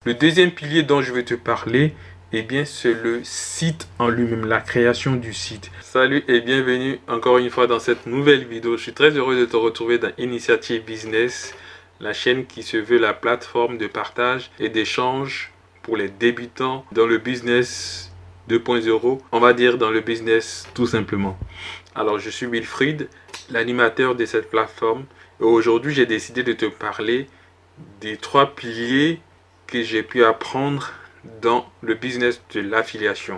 Le deuxième pilier dont je vais te parler, c'est le site en lui-même, la création du site. Salut et bienvenue encore une fois dans cette nouvelle vidéo. Je suis très heureux de te retrouver dans Initiative Business, la chaîne qui se veut la plateforme de partage et d'échange pour les débutants dans le business 2.0, on va dire dans le business tout simplement. Alors je suis Wilfried, l'animateur de cette plateforme, et aujourd'hui j'ai décidé de te parler des 3 piliers que j'ai pu apprendre dans le business de l'affiliation.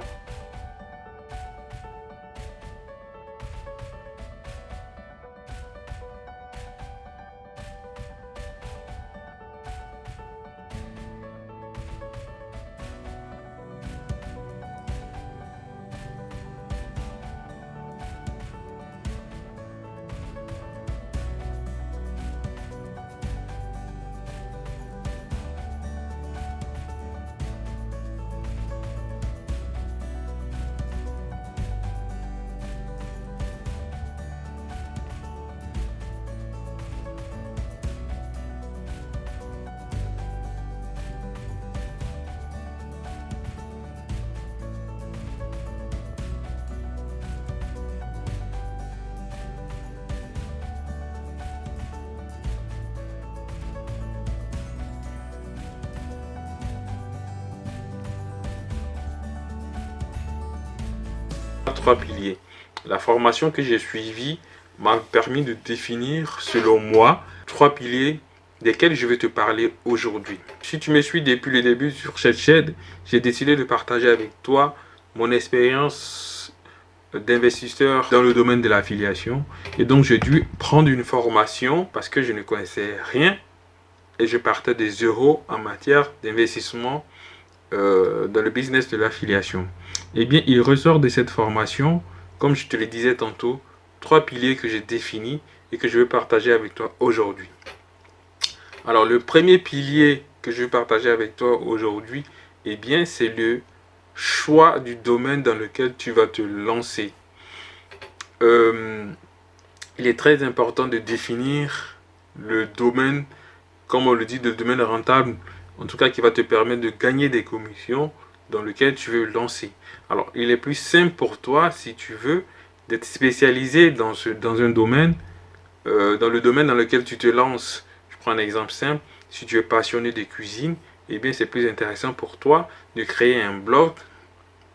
Trois piliers. La formation que j'ai suivie m'a permis de définir, selon moi, 3 piliers desquels je vais te parler aujourd'hui. Si tu me suis depuis le début sur cette chaîne, j'ai décidé de partager avec toi mon expérience d'investisseur dans le domaine de l'affiliation. Et donc, j'ai dû prendre une formation parce que je ne connaissais rien et je partais de zéro en matière d'investissement dans le business de l'affiliation. Il ressort de cette formation, comme je te le disais tantôt, 3 piliers que j'ai définis et que je vais partager avec toi aujourd'hui. Alors, le premier pilier que je vais partager avec toi aujourd'hui, c'est le choix du domaine dans lequel tu vas te lancer. Il est très important de définir le domaine, comme on le dit, le domaine rentable, en tout cas qui va te permettre de gagner des commissions dans lequel tu veux lancer. Alors, il est plus simple pour toi, si tu veux, d'être spécialisé dans un domaine, dans le domaine dans lequel tu te lances. Je prends un exemple simple. Si tu es passionné de cuisine, c'est plus intéressant pour toi de créer un blog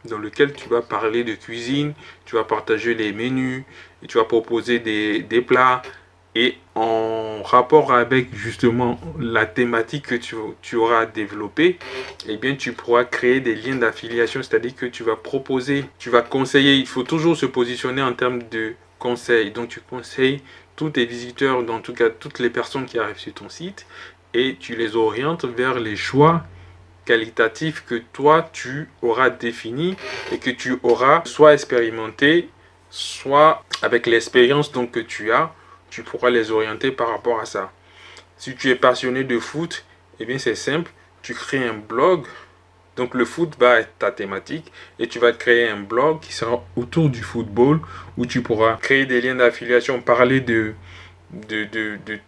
dans lequel tu vas parler de cuisine, tu vas partager les menus, et tu vas proposer des plats, et en rapport avec justement la thématique que tu auras développée, tu pourras créer des liens d'affiliation, c'est-à-dire que tu vas proposer, tu vas conseiller. Il faut toujours se positionner en termes de conseil. Donc tu conseilles tous tes visiteurs, en tout cas toutes les personnes qui arrivent sur ton site, et tu les orientes vers les choix qualitatifs que toi tu auras définis et que tu auras soit expérimenté, soit avec l'expérience donc que tu as, tu pourras les orienter par rapport à ça. Si tu es passionné de foot, c'est simple, tu crées un blog. Donc le foot va être ta thématique et tu vas créer un blog qui sera autour du football, où tu pourras créer des liens d'affiliation, parler de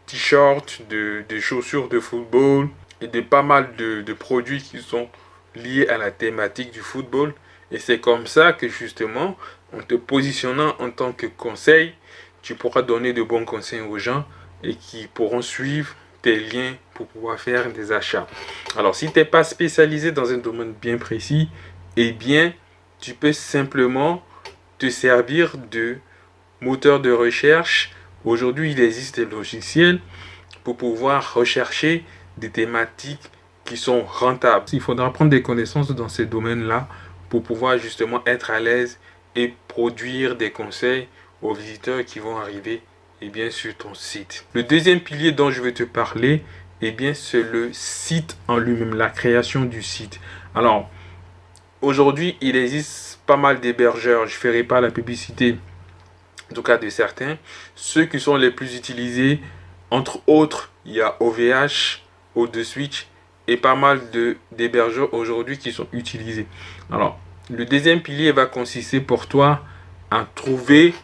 t-shirts, de chaussures de football et de pas mal de produits qui sont liés à la thématique du football. Et c'est comme ça que justement, en te positionnant en tant que conseil, tu pourras donner de bons conseils aux gens et qui pourront suivre tes liens pour pouvoir faire des achats. Alors, si tu n'es pas spécialisé dans un domaine bien précis, tu peux simplement te servir de moteur de recherche. Aujourd'hui, il existe des logiciels pour pouvoir rechercher des thématiques qui sont rentables. Il faudra prendre des connaissances dans ces domaines-là pour pouvoir justement être à l'aise et produire des conseils aux visiteurs qui vont arriver sur ton site. Le deuxième pilier dont je vais te parler, c'est le site en lui-même, la création du site. Alors, aujourd'hui, il existe pas mal d'hébergeurs. Je ne ferai pas la publicité, en tout cas de certains. Ceux qui sont les plus utilisés, entre autres, il y a OVH, O2Switch et pas mal d'hébergeurs aujourd'hui qui sont utilisés. Alors, le deuxième pilier va consister pour toi à trouver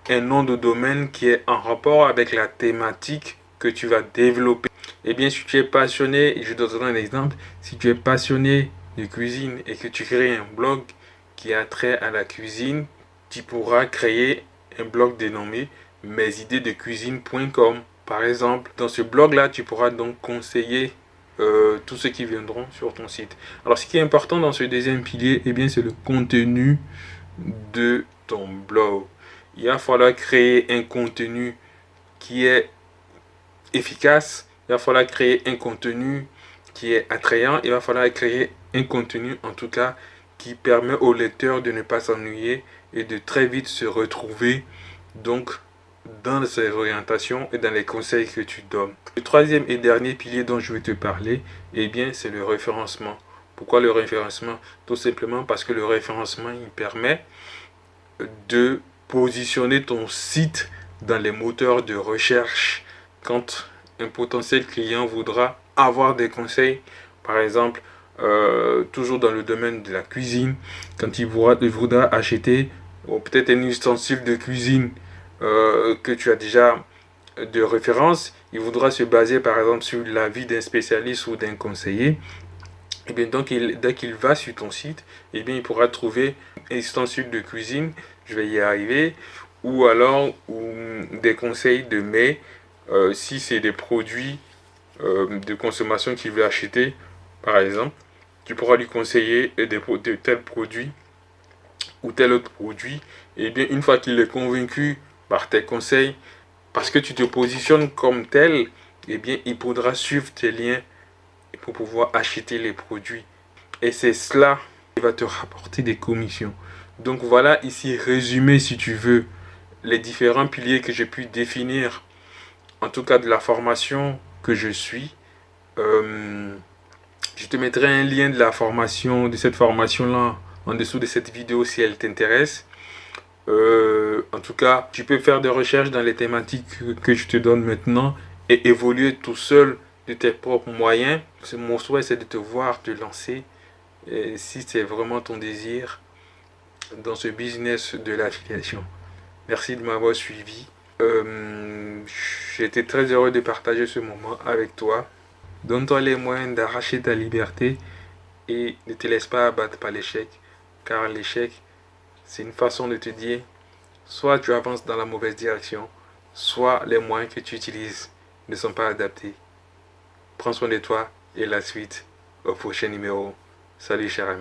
un nom de domaine qui est en rapport avec la thématique que tu vas développer. Eh bien, si tu es passionné, et je te donne un exemple, si tu es passionné de cuisine et que tu crées un blog qui a trait à la cuisine, tu pourras créer un blog dénommé mesidesdecuisine.com. Par exemple, dans ce blog-là, tu pourras donc conseiller tous ceux qui viendront sur ton site. Alors, ce qui est important dans ce deuxième pilier, eh bien, c'est le contenu de ton blog. Il va falloir créer un contenu qui est efficace, il va falloir créer un contenu qui est attrayant, il va falloir créer un contenu en tout cas qui permet au lecteur de ne pas s'ennuyer et de très vite se retrouver donc dans ces orientations et dans les conseils que tu donnes. Le troisième et dernier pilier dont je vais te parler, eh bien, c'est le référencement. Pourquoi le référencement? Tout simplement parce que le référencement, il permet de positionner ton site dans les moteurs de recherche quand un potentiel client voudra avoir des conseils, par exemple, toujours dans le domaine de la cuisine, quand il voudra acheter peut-être un ustensile de cuisine que tu as déjà de référence, il voudra se baser par exemple sur l'avis d'un spécialiste ou d'un conseiller. Et bien donc dès qu'il va sur ton site, et bien il pourra trouver un ustensile de cuisine, je vais y arriver, ou alors des conseils de mets, si c'est des produits de consommation qu'il veut acheter, par exemple, tu pourras lui conseiller de tels produits ou tel autre produit. Et bien une fois qu'il est convaincu par tes conseils, parce que tu te positionnes comme tel, et bien il pourra suivre tes liens pour pouvoir acheter les produits. Et c'est cela qui va te rapporter des commissions. Donc voilà ici résumé, si tu veux, les différents piliers que j'ai pu définir, en tout cas de la formation que je suis. Je te mettrai un lien de la formation, de cette formation-là, en dessous de cette vidéo si elle t'intéresse. En tout cas, tu peux faire des recherches dans les thématiques que je te donne maintenant et évoluer tout seul de tes propres moyens. Mon souhait, c'est de te voir te lancer, et si c'est vraiment ton désir, dans ce business de l'affiliation. Merci de m'avoir suivi. J'ai été très heureux de partager ce moment avec toi. Donne-toi les moyens d'arracher ta liberté et ne te laisse pas abattre par l'échec, car l'échec, c'est une façon de te dire soit tu avances dans la mauvaise direction, soit les moyens que tu utilises ne sont pas adaptés. Prends soin de toi et la suite au prochain numéro. Salut cher ami.